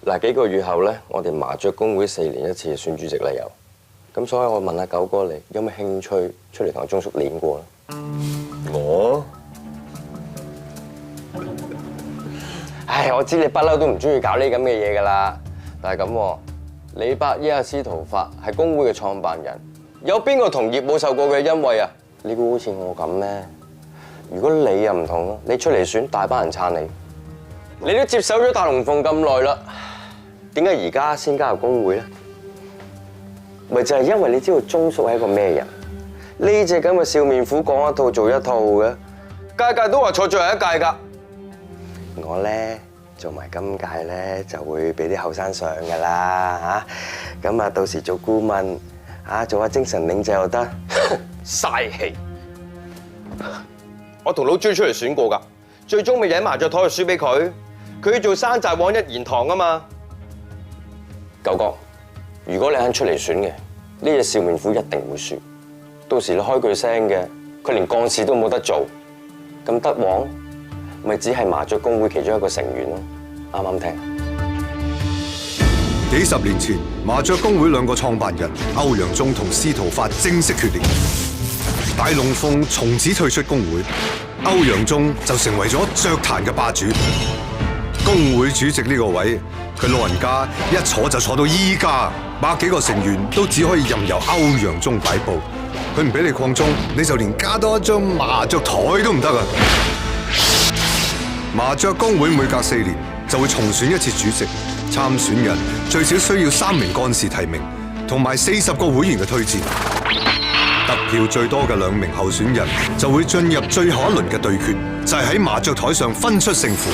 嗱，幾個月後咧，我哋麻雀公會4年一次選主席啦又。咁所以我問下九哥你有冇興趣出嚟同阿鐘叔練過咧？我？唉，我知你不嬲都唔中意搞呢咁嘅嘢㗎啦。但係咁喎，李伯依阿司徒法係公會嘅創辦人，有邊個同業冇受過佢嘅恩惠啊？你估好似我咁咩？如果你又唔同咯，你出嚟選，大班人撐你。你都接手咗大龍鳳咁耐啦，點解而家先加入公會咧？咪就係因為你知道鐘叔係一個咩人？呢隻咁嘅笑面虎講一套做一套嘅，屆屆都話坐最後一屆㗎。我咧做埋今屆咧就會俾啲後生上㗎啦嚇，咁啊到時做顧問嚇，做下精神領袖又得。嘥氣！我同老朱出嚟選過㗎，最終咪喺麻雀台度輸俾佢。佢要做山寨王一言堂啊嘛。九哥，如果你肯出嚟選嘅，呢隻笑面虎一定會輸。到時你開句聲嘅，佢連幹事都冇得做，咁得王咪只係麻雀公會其中一個成員咯。啱啱聽？幾十年前，麻雀公會兩個創辦人歐陽中同司徒法正式決裂，大龍鳳從此退出公會，歐陽中就成為咗雀壇嘅霸主。公會主席呢個位，佢老人家一坐就坐到依家，百幾個成員都只可以任由歐陽中擺佈。佢唔俾你擴充，你就連加多一張麻雀台都唔得啊！麻雀公會每隔4年就會重選一次主席，參選人最少需要3名幹事提名，同埋40個會員嘅推薦。得票最多嘅2名候選人就會進入最後一輪嘅對決，就係喺麻雀台上分出勝負。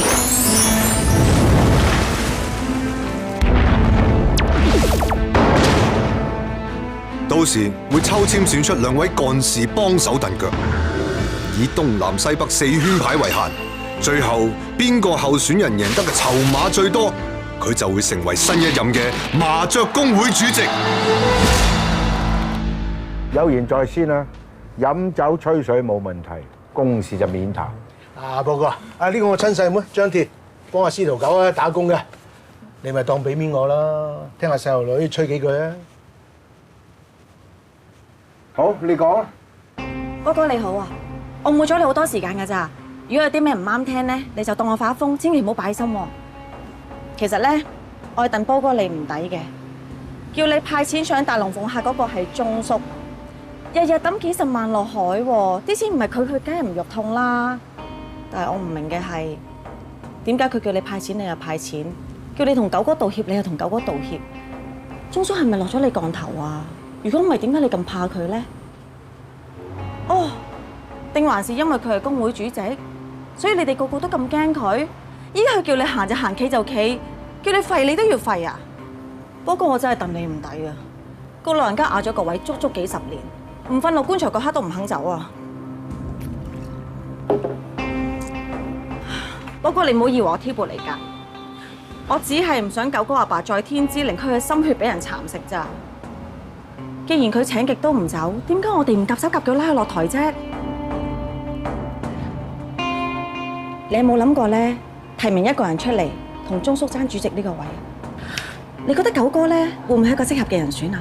到時會抽籤選出2位幹事幫手蹬腳，以東南西北4圈牌為限。最後邊個候選人贏得嘅籌碼最多，佢就會成為新一任嘅麻雀公會主席。有言在先啦，飲酒吹水冇問題，公事就免談。報告啊，呢個我親細妹張鐵，幫阿司徒狗啊打工嘅，你咪當俾面我啦，聽下細路女吹幾句啊！好，你講啊。哥哥你好啊，我冇咗你好多時間㗎咋。如果有啲咩唔啱聽咧，你就當我發瘋，千祈唔好擺心喎。其實咧，我係戥波哥你唔抵嘅，叫你派錢上大龍鳳客嗰個係鐘叔，日日抌幾十萬落海喎，啲錢唔係佢梗係唔肉痛啦。但係我唔明嘅係，點解佢叫你派錢你又派錢，叫你同九哥道歉你又同九哥道歉？鐘叔係咪落咗你降頭啊？如果唔係，點解你咁怕佢咧？哦，定還是因為佢係公會主席，所以你哋個個都咁驚佢？依家佢叫你行就行，企就企，叫你廢你都要廢啊！不過我真係戥你唔抵啊！個老人家壓咗個位足足幾10年，唔瞓落棺材嗰刻都唔肯走啊！不過你唔好以為我挑撥離間，我只係唔想九哥阿爸再天之靈，佢嘅心血俾人蠶食咋。既然佢請極都唔走，點解我哋唔夾手夾腳拉佢落台啫？你有冇諗過咧？提名一個人出嚟同鐘叔爭主席呢個位，你覺得九哥咧會唔會係一個適合嘅人選啊？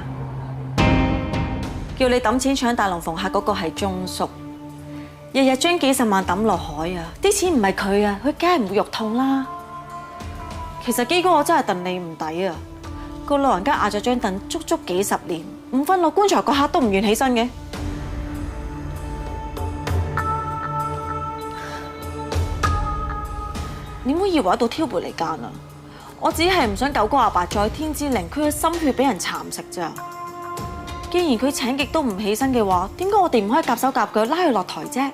叫你抌錢搶大龍鳳客嗰個係鐘叔，日日將幾十萬抌落海啊！啲錢唔係佢啊，佢梗係唔會肉痛啦。其實基哥我真係戥你唔抵啊！個老人家壓咗張凳足足幾10年，唔瞓落棺材嗰刻都唔願起身嘅。你唔好以為喺度挑撥離間啊！我只係唔想九哥阿爸再天之靈，佢嘅心血俾人蠶食咋。既然佢請極都唔起身嘅話，點解我哋唔可以夾手夾腳拉佢落台啫？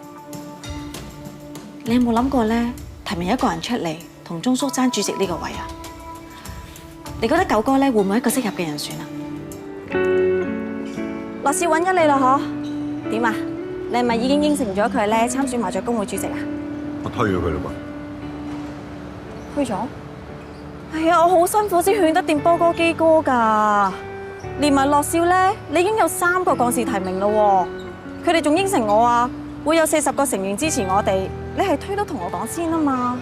你有冇諗過咧？提名一個人出嚟同鐘叔爭主席呢個位啊？你覺得九哥咧會唔會一個適合嘅人選啊？樂少揾咗你啦嗬？點啊？你係咪已經應承咗佢咧參選麻雀公會主席啊？我推咗佢啦噃。推咗？係啊，我好辛苦先勸得掂波哥基哥㗎。連埋樂少咧，你已經有3個幹事提名咯喎。佢哋仲應承我啊，會有40個成員支持我哋。你係推都同我講先啊嘛。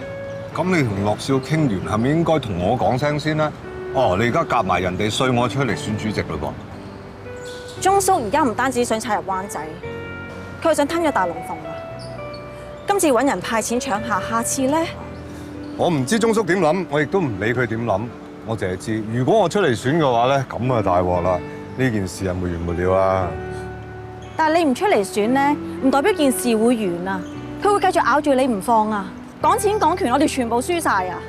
咁你同樂少傾完，係咪應該同我講聲先啦？哦，你而家夾埋人哋衰我出嚟選主席嘞噃？鐘叔而家唔單止想踩入灣仔，佢係想吞咗大龍鳳啊！今次揾人派錢搶下，下次咧，我唔知鐘叔點諗，我亦都唔理佢點諗，我淨係知，如果我出嚟選嘅話咧，咁啊大鑊啦！呢件事係沒完沒了啊！但係你唔出嚟選咧，唔代表件事會完啊！佢會繼續咬住你唔放啊！講錢講權，我哋全部輸晒啊！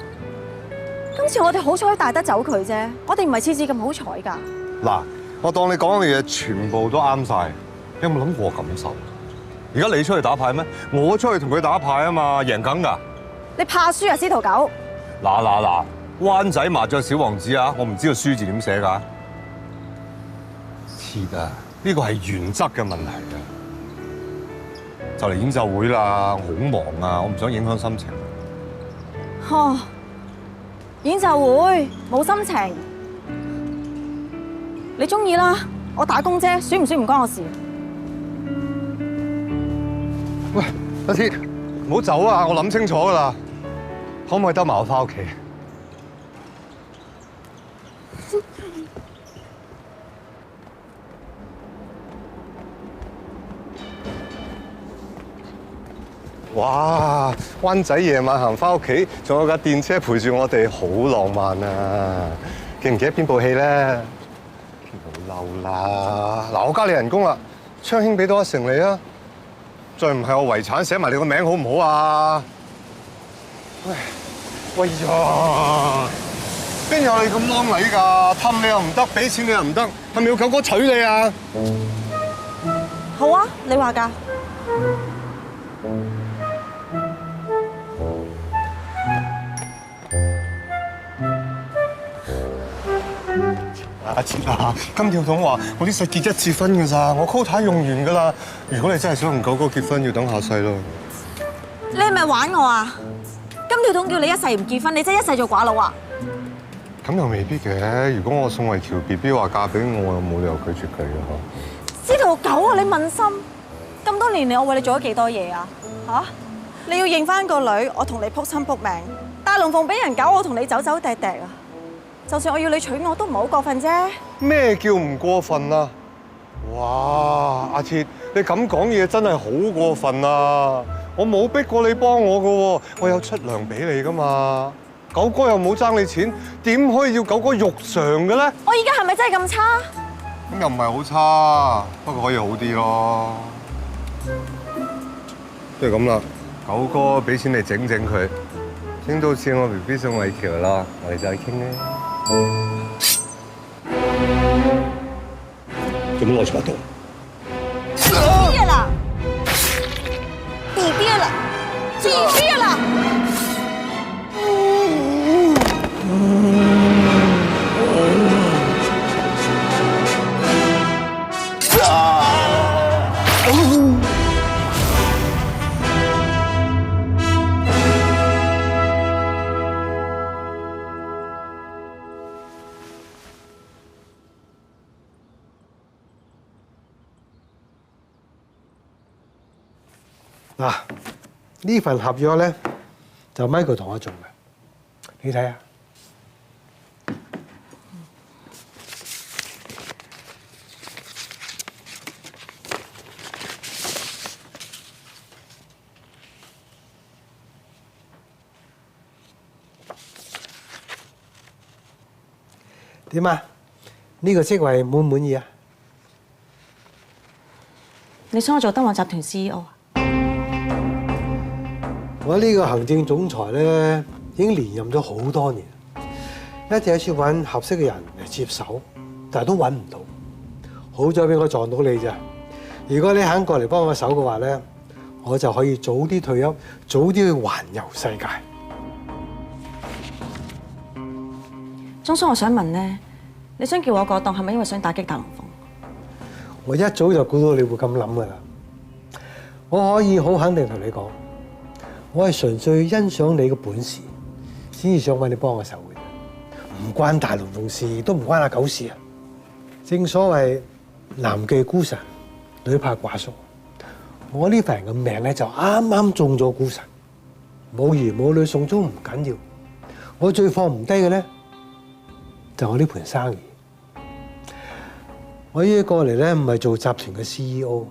今次我哋好彩帶得走佢啫，我哋唔係次次咁好彩㗎。嗱，我當你講嘅嘢全部都啱晒，你有冇諗過我感受？而家你出去打牌咩？我出去同佢打牌啊嘛，贏梗㗎！你怕輸啊，司徒九？嗱，灣仔麻雀小王子啊，我唔知道輸字點寫㗎。切啊！呢個係原則嘅問題啊！就嚟演奏會啦，我好忙啊，我唔想影響心情。哦，演奏會冇心情，你中意啦，我打工啫，選唔選唔關我事。喂，阿鐵，唔好走啊！我諗清楚㗎啦，可唔可以兜埋我翻屋企？哇！灣仔夜晚行翻屋企，仲有架電車陪住我哋，好浪漫啊！記唔記得邊部戲咧？冇嬲啦！嗱，我加你人工啦，昌興俾多1成你啊！再唔係我遺產寫埋你個名好唔好啊？喂呀！邊有你咁啷禮㗎？氹你又唔得，俾錢你又唔得，係咪要九哥娶你啊？好啊，你話㗎。阿切啊！金條筒話：我啲細結1次婚㗎咋，我 quota 用完㗎啦。如果你真係想同九哥結婚，要等下世咯。你係咪玩我啊？金條筒叫你一世唔結婚，你真係一世做寡佬啊？咁又未必嘅。如果我宋慧喬 BB 話嫁俾我，又冇理由拒絕佢嘅。司徒九啊！你問心咁多年嚟，我為你做咗幾多嘢啊？嚇！你要認翻個女，我同你撲親撲命；大龍鳳俾人搞，我同你走走趯趯啊！就算我要你娶我，都唔係好過分啫。咩叫唔過分啊？哇！阿鐵，你咁講嘢真係好過分啊！我冇逼過你幫我㗎喎，我有出糧俾你㗎嘛。九哥又冇爭你錢，點可以要九哥肉償嘅咧？我而家係咪真係咁差？咁又唔係好差，不過可以好啲咯。不如咁啦，九哥俾錢你整整佢，整到似我 BB 宋慧喬啦，我哋再傾咧。做乜攞住把刀？BB啦，BB啦，BB啦！嗱，呢份合約咧就 Michael 同我做嘅，你睇下。點啊？呢個職位滿唔滿意啊？你想我做德華集團 CEO 啊？我呢個行政總裁咧已經連任咗好多年，一直喺處揾合適嘅人嚟接手，但係都揾唔到。好在俾我撞到你咋！如果你肯過嚟幫我手嘅話咧，我就可以早啲退休，早啲去環遊世界。鐘叔，我想問咧，你想叫我過檔係咪因為想打擊大龍鳳？我一早就估到你會咁諗㗎啦。我可以好肯定同你講，我係純粹欣賞你嘅本事，先至想揾你幫我手嘅，唔關大龍鳳事，都唔關阿九事啊！正所謂男寄孤臣，女怕寡宿，我呢份人嘅命咧就啱啱中咗孤臣，冇兒冇女送終唔緊要，我最放唔低嘅咧就我呢盤生意。我依家過嚟咧唔係做集團嘅 CEO，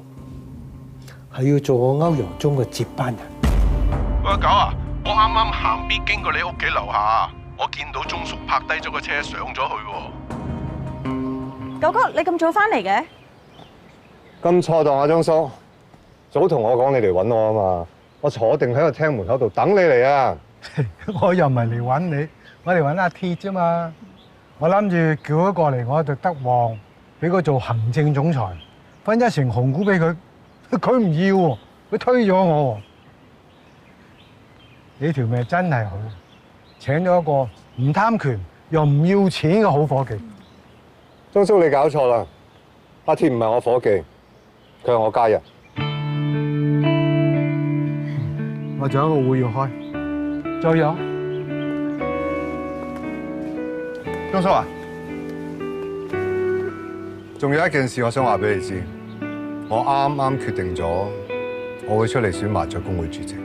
係要做我歐陽中嘅接班人。喂，狗啊！我啱啱行必經過你屋企樓下，我見到鐘叔泊低咗個車上咗去喎。九哥，你咁早翻嚟嘅？咁錯當啊，鐘叔，早同我講你嚟揾我啊嘛，我坐定喺個廳門口度等你嚟啊。我又唔係嚟揾你，我嚟揾阿鐵啫嘛。我諗住叫佢過嚟，我就得旺，俾佢做行政總裁，分一成紅股俾佢，佢唔要喎，佢推咗我喎。你條命真係好，請咗一個唔貪權又唔要錢嘅好伙計。鐘叔你搞錯啦，阿鐵唔係我伙計，佢係我家人。我仲有一個會要開，再有。鐘叔啊，仲有一件事我想話俾你知，我啱啱決定咗，我會出嚟選麻雀工會主席。